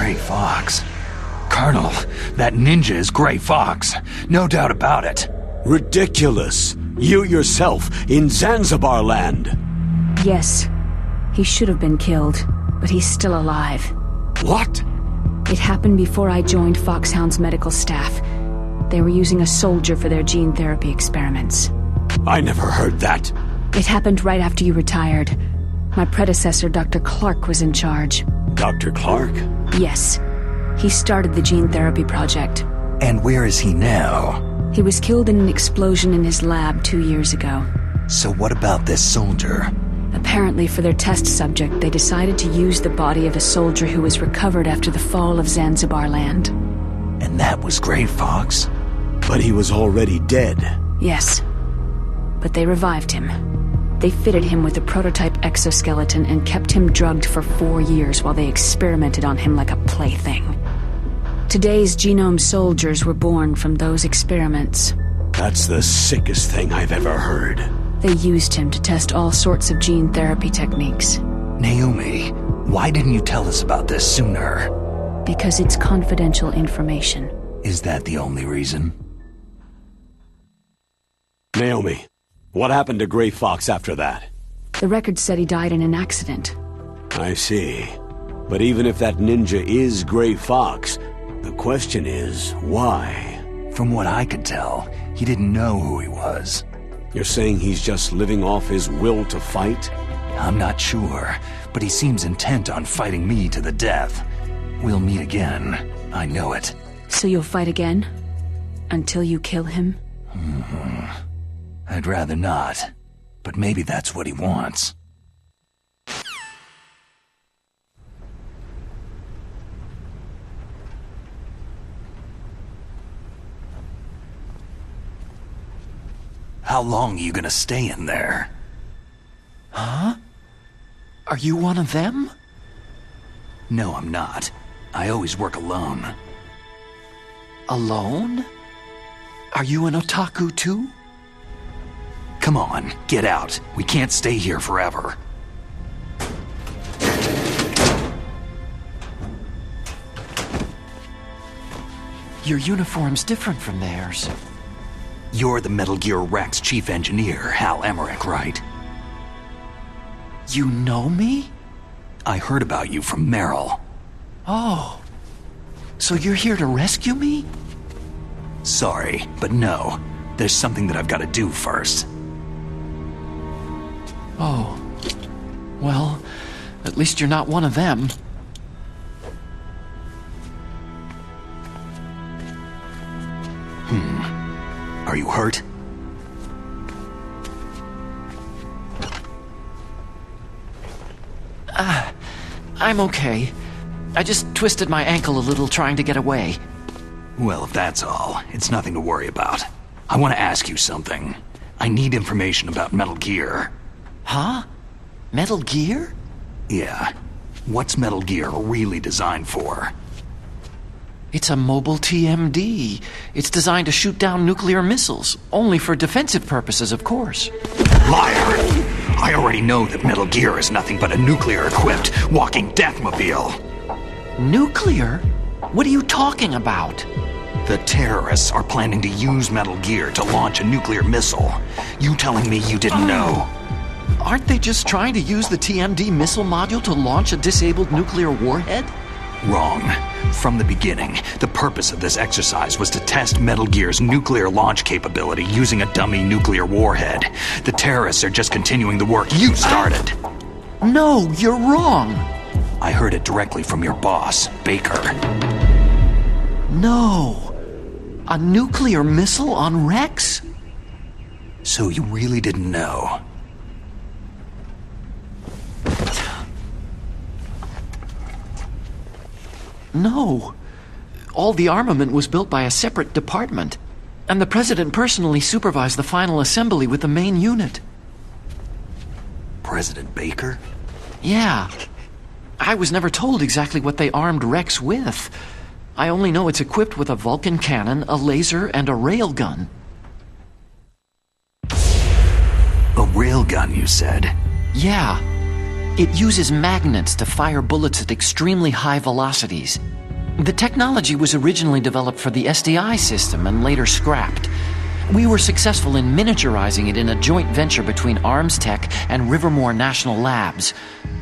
Gray Fox. Colonel, that ninja is Gray Fox. No doubt about it. Ridiculous. You yourself in Zanzibar land. Yes. He should have been killed, but he's still alive. What? It happened before I joined Foxhound's medical staff. They were using a soldier for their gene therapy experiments. I never heard that. It happened right after you retired. My predecessor, Dr. Clark, was in charge. Dr. Clark? Yes. He started the gene therapy project. And where is he now? He was killed in an explosion in his lab 2 years ago. So what about this soldier? Apparently, for their test subject, they decided to use the body of a soldier who was recovered after the fall of Zanzibar land. And that was Gray Fox? But he was already dead. Yes. But they revived him. They fitted him with a prototype exoskeleton and kept him drugged for 4 years while they experimented on him like a plaything. Today's genome soldiers were born from those experiments. That's the sickest thing I've ever heard. They used him to test all sorts of gene therapy techniques. Naomi, why didn't you tell us about this sooner? Because it's confidential information. Is that the only reason? Naomi, what happened to Gray Fox after that? The record said he died in an accident. I see. But even if that ninja is Gray Fox, the question is, why? From what I could tell, he didn't know who he was. You're saying he's just living off his will to fight? I'm not sure, but he seems intent on fighting me to the death. We'll meet again. I know it. So you'll fight again? Until you kill him? I'd rather not, but maybe that's what he wants. How long are you gonna stay in there? Huh? Are you one of them? No, I'm not. I always work alone. Alone? Are you an otaku too? Come on, get out. We can't stay here forever. Your uniform's different from theirs. You're the Metal Gear Rex chief engineer, Hal Emmerich, right? You know me? I heard about you from Meryl. Oh. So you're here to rescue me? Sorry, but no. There's something that I've got to do first. Oh. Well, at least you're not one of them. Are you hurt? I'm okay. I just twisted my ankle a little trying to get away. Well, if that's all, it's nothing to worry about. I want to ask you something. I need information about Metal Gear. Huh? Metal Gear? Yeah. What's Metal Gear really designed for? It's a mobile TMD. It's designed to shoot down nuclear missiles. Only for defensive purposes, of course. Liar! I already know that Metal Gear is nothing but a nuclear-equipped walking deathmobile. Nuclear? What are you talking about? The terrorists are planning to use Metal Gear to launch a nuclear missile. You telling me you didn't know? Aren't they just trying to use the TMD missile module to launch a disabled nuclear warhead? Wrong. From the beginning, the purpose of this exercise was to test Metal Gear's nuclear launch capability using a dummy nuclear warhead. The terrorists are just continuing the work you started. No, you're wrong. I heard it directly from your boss, Baker. No. A nuclear missile on Rex? So you really didn't know? No. All the armament was built by a separate department, and the president personally supervised the final assembly with the main unit. President Baker? Yeah. I was never told exactly what they armed Rex with. I only know it's equipped with a Vulcan cannon, a laser, and a railgun. A railgun, you said? Yeah. It uses magnets to fire bullets at extremely high velocities. The technology was originally developed for the SDI system and later scrapped. We were successful in miniaturizing it in a joint venture between Arms Tech and Rivermore National Labs.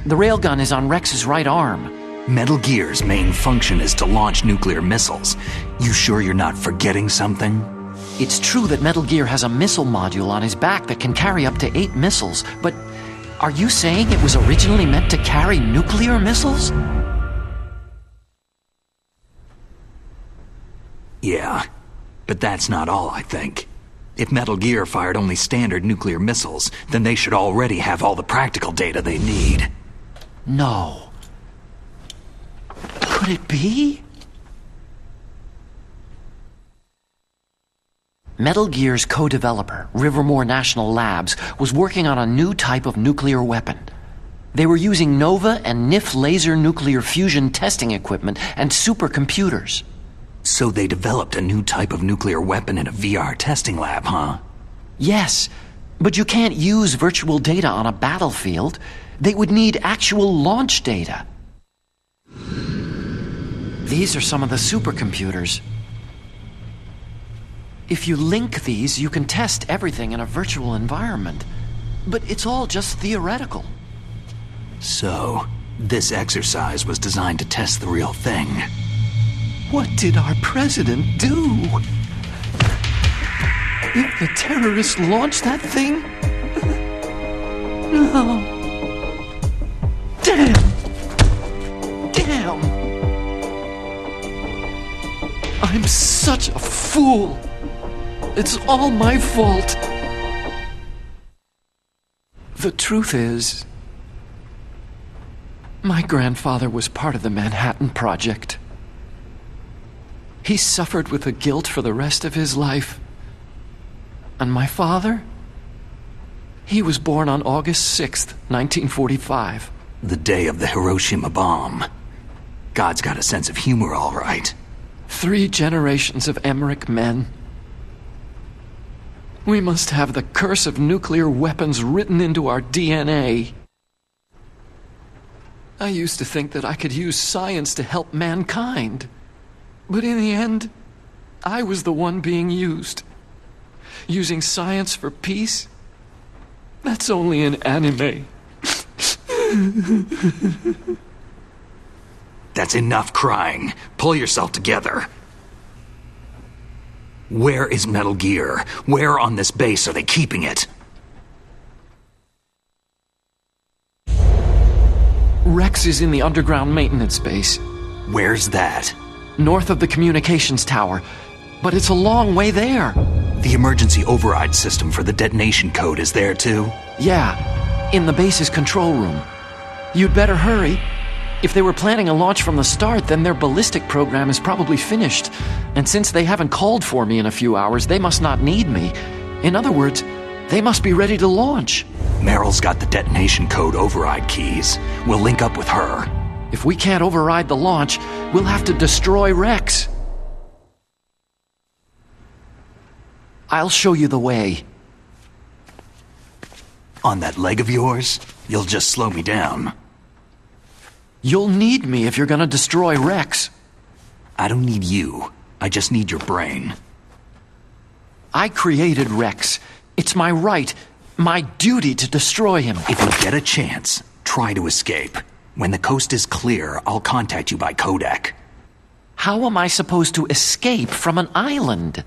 The railgun is on Rex's right arm. Metal Gear's main function is to launch nuclear missiles. You sure you're not forgetting something? It's true that Metal Gear has a missile module on his back that can carry up to 8 missiles, but are you saying it was originally meant to carry nuclear missiles? Yeah, but that's not all, I think. If Metal Gear fired only standard nuclear missiles, then they should already have all the practical data they need. No. Could it be? Metal Gear's co-developer, Rivermore National Labs, was working on a new type of nuclear weapon. They were using NOVA and NIF laser nuclear fusion testing equipment and supercomputers. So they developed a new type of nuclear weapon in a VR testing lab, huh? Yes, but you can't use virtual data on a battlefield. They would need actual launch data. These are some of the supercomputers. If you link these, you can test everything in a virtual environment. But it's all just theoretical. So, this exercise was designed to test the real thing. What did our president do? If the terrorists launched that thing? No. Damn! Damn! I'm such a fool! It's all my fault! The truth is, my grandfather was part of the Manhattan Project. He suffered with the guilt for the rest of his life. And my father? He was born on August 6th, 1945. The day of the Hiroshima bomb. God's got a sense of humor, all right. 3 generations of Emmerich men. We must have the curse of nuclear weapons written into our DNA. I used to think that I could use science to help mankind. But in the end, I was the one being used. Using science for peace? That's only in anime. That's enough crying. Pull yourself together. Where is Metal Gear? Where on this base are they keeping it? Rex is in the underground maintenance base. Where's that? North of the communications tower. But it's a long way there. The emergency override system for the detonation code is there too? Yeah, in the base's control room. You'd better hurry. If they were planning a launch from the start, then their ballistic program is probably finished. And since they haven't called for me in a few hours, they must not need me. In other words, they must be ready to launch. Meryl's got the detonation code override keys. We'll link up with her. If we can't override the launch, we'll have to destroy Rex. I'll show you the way. On that leg of yours, you'll just slow me down. You'll need me if you're gonna destroy Rex. I don't need you. I just need your brain. I created Rex. It's my right, my duty to destroy him. If you get a chance, try to escape. When the coast is clear, I'll contact you by codec. How am I supposed to escape from an island?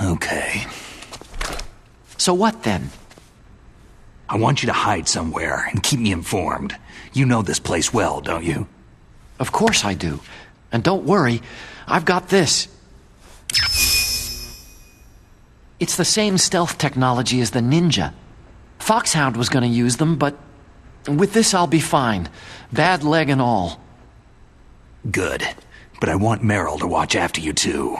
Okay. So what then? I want you to hide somewhere and keep me informed. You know this place well, don't you? Of course I do. And don't worry, I've got this. It's the same stealth technology as the Ninja. Foxhound was going to use them, but with this I'll be fine. Bad leg and all. Good. But I want Meryl to watch after you too.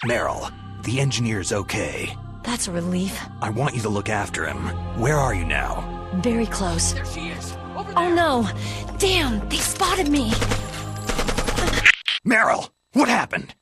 Meryl, the engineer's okay. That's a relief. I want you to look after him. Where are you now? Very close. There she is. Over there. Oh no! Damn, they spotted me! Meryl, what happened?